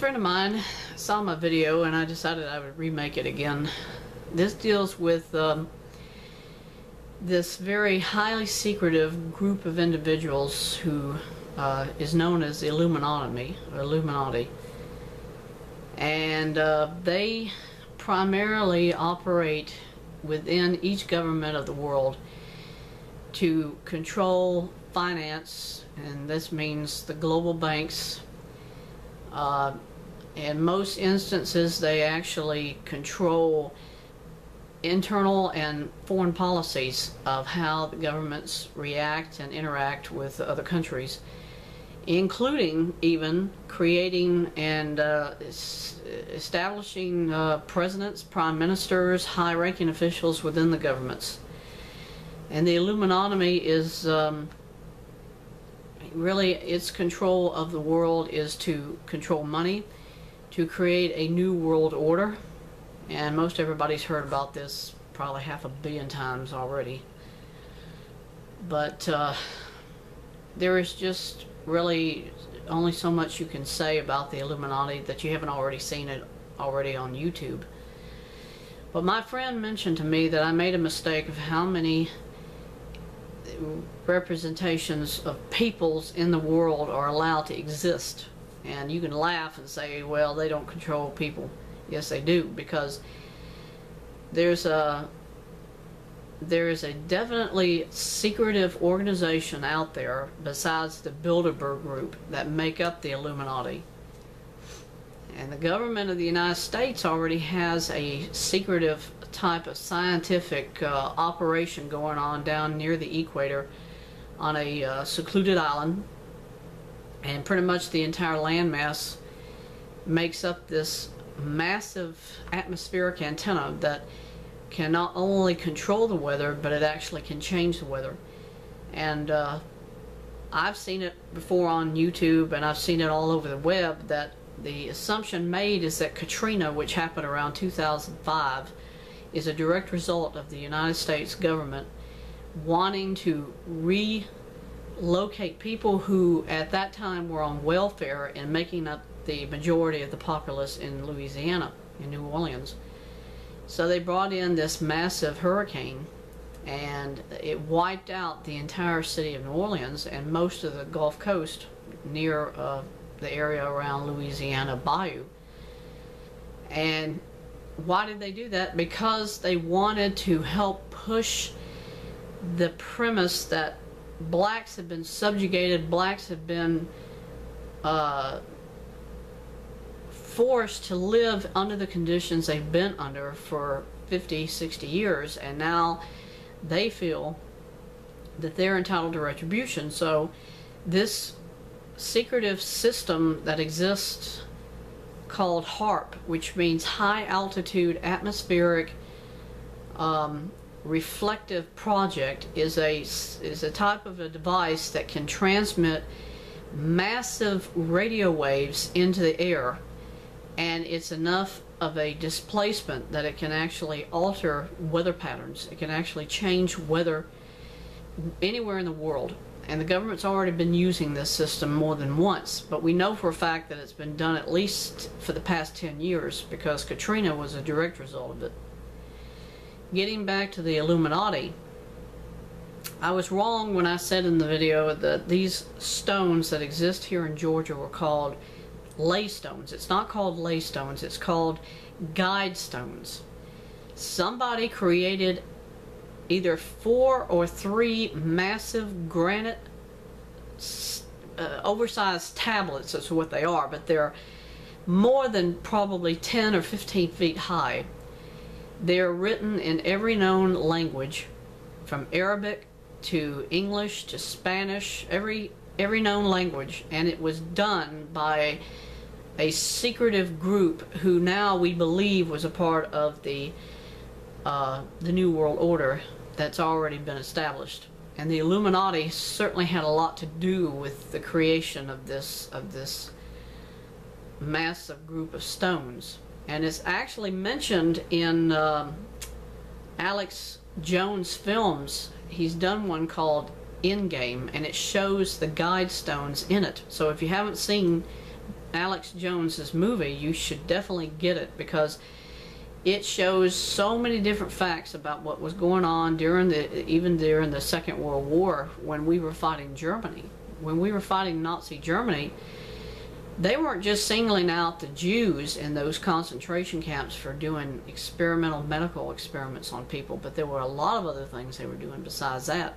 friend of mine saw my video and I decided I would remake it again. This deals with this very highly secretive group of individuals who is known as the Illuminati. And they primarily operate within each government of the world to control finance, and this means the global banks. In most instances, they actually control internal and foreign policies of how the governments react and interact with other countries, including even creating and establishing presidents, prime ministers, high-ranking officials within the governments. And the Illuminati is really, its control of the world is to control money, to create a new world order. And most everybody's heard about this probably 500 million times already. But there is just really only so much you can say about the Illuminati that you haven't already seen it already on YouTube. But my friend mentioned to me that I made a mistake of how many representations of peoples in the world are allowed to exist. And you can laugh and say, well, they don't control people. Yes, they do, because there is a definitely secretive organization out there besides the Bilderberg group that make up the Illuminati. And the government of the United States already has a secretive type of scientific operation going on down near the equator on a secluded island, and pretty much the entire landmass makes up this massive atmospheric antenna that can not only control the weather, but it actually can change the weather. And I've seen it before on YouTube, and I've seen it all over the web, that the assumption made is that Katrina, which happened around 2005, is a direct result of the United States government wanting to relocate people who at that time were on welfare and making up the majority of the populace in Louisiana, in New Orleans. So they brought in this massive hurricane, and it wiped out the entire city of New Orleans and most of the Gulf Coast near the area around Louisiana Bayou. And why did they do that? Because they wanted to help push the premise that blacks have been subjugated, blacks have been forced to live under the conditions they've been under for 50, 60 years, and now they feel that they're entitled to retribution. So this secretive system that exists called HAARP, which means high altitude atmospheric reflective project, is a type of a device that can transmit massive radio waves into the air, and it's enough of a displacement that it can actually alter weather patterns. It can actually change weather anywhere in the world. And the government's already been using this system more than once, but we know for a fact that it's been done at least for the past 10 years, because Katrina was a direct result of it. Getting back to the Illuminati, I was wrong when I said in the video that these stones that exist here in Georgia were called ley stones. It's not called ley stones, it's called guide stones. Somebody created either 4 or 3 massive granite oversized tablets. That's what they are, but they're more than probably 10 or 15 feet high. They're written in every known language, from Arabic to English to Spanish, every known language, and it was done by a secretive group who now we believe was a part of the New World Order that's already been established. And the Illuminati certainly had a lot to do with the creation of this massive group of stones. And it's actually mentioned in Alex Jones' films. He's done one called Endgame, and it shows the guide stones in it. So if you haven't seen Alex Jones's movie, you should definitely get it, because it shows so many different facts about what was going on even during the Second World War, when we were fighting Germany. When we were fighting Nazi Germany, they weren't just singling out the Jews in those concentration camps for doing experimental medical experiments on people, but there were a lot of other things they were doing besides that.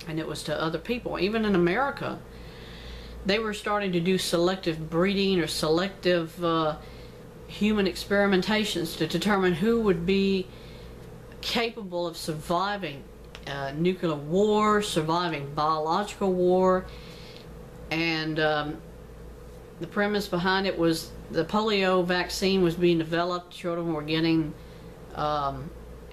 And it was to other people. Even in America, they were starting to do selective breeding or selective human experimentations to determine who would be capable of surviving nuclear war, surviving biological war. And the premise behind it was the polio vaccine was being developed. Children were getting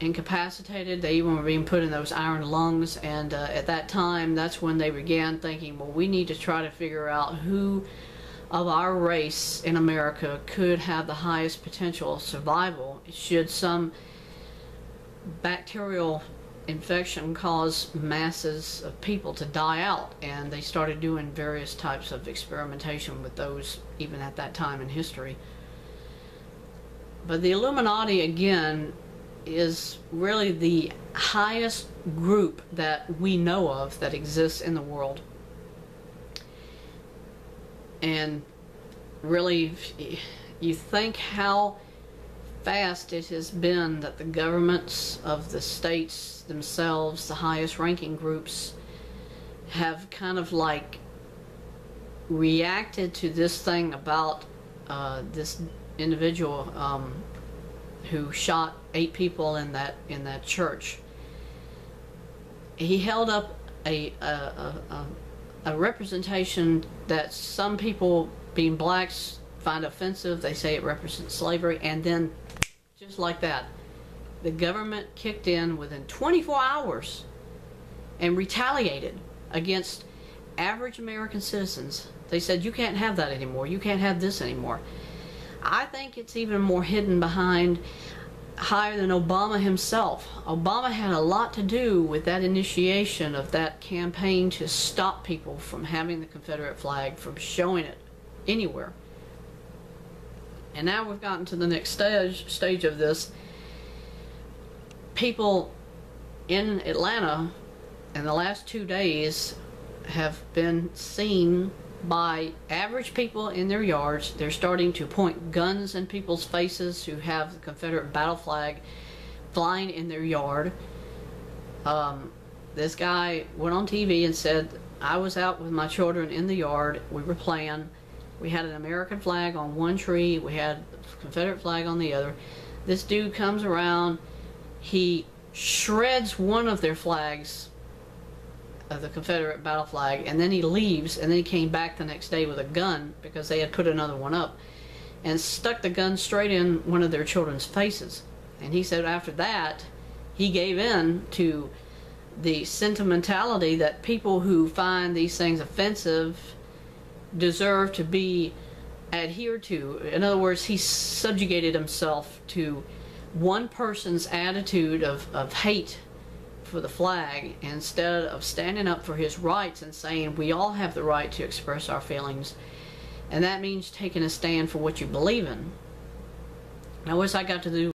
incapacitated. They even were being put in those iron lungs. And at that time, that's when they began thinking, well, we need to try to figure out who of our race in America could have the highest potential of survival should some bacterial infection caused masses of people to die out. And they started doing various types of experimentation with those even at that time in history. But the Illuminati, again, is really the highest group that we know of that exists in the world. And really, you think how fast it has been that the governments of the states themselves, the highest ranking groups, have kind of like reacted to this thing about this individual who shot 8 people in that church. He held up a representation that some people, being blacks, find offensive. They say it represents slavery, and then just like that, the government kicked in within 24 hours and retaliated against average American citizens. They said, you can't have that anymore, you can't have this anymore. I think it's even more hidden behind, higher than Obama himself. Obama had a lot to do with that initiation of that campaign to stop people from having the Confederate flag, from showing it anywhere. And now we've gotten to the next stage of this. People in Atlanta in the last 2 days have been seen by average people in their yards. They're starting to point guns in people's faces who have the Confederate battle flag flying in their yard. This guy went on TV and said, I was out with my children in the yard, we were playing, we had an American flag on one tree, we had a Confederate flag on the other. This dude comes around, he shreds one of their flags, of the Confederate battle flag, and then he leaves, and then he came back the next day with a gun because they had put another one up, and stuck the gun straight in one of their children's faces. And he said after that he gave in to the sentimentality that people who find these things offensive deserve to be adhered to. In other words, he subjugated himself to one person's attitude of hate for the flag, instead of standing up for his rights and saying we all have the right to express our feelings, and that means taking a stand for what you believe in. Now, what's that got to do